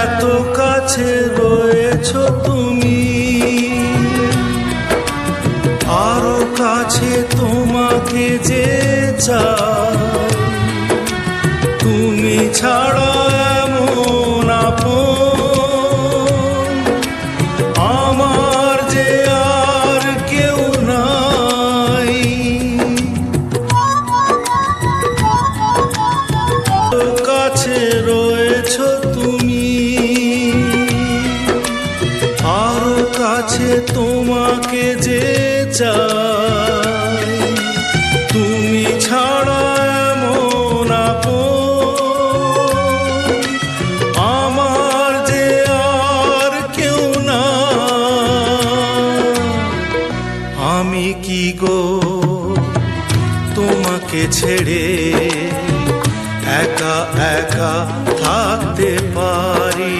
এত কাছে রয়েছো তুমি, আরো কাছে তোমাকে যে চাই, তুমি ছাড়া এমন আপন আমার যে আর কেউ নাই। কাছে রয়েছো তুমি, আরো কাছে তোমাকে যে চাই, তুমি ছাড়া এমন আপন আমার যে আর কেউ না। আমি কি গো তোমাকে ছেড়ে একা একা থাকতে পারি?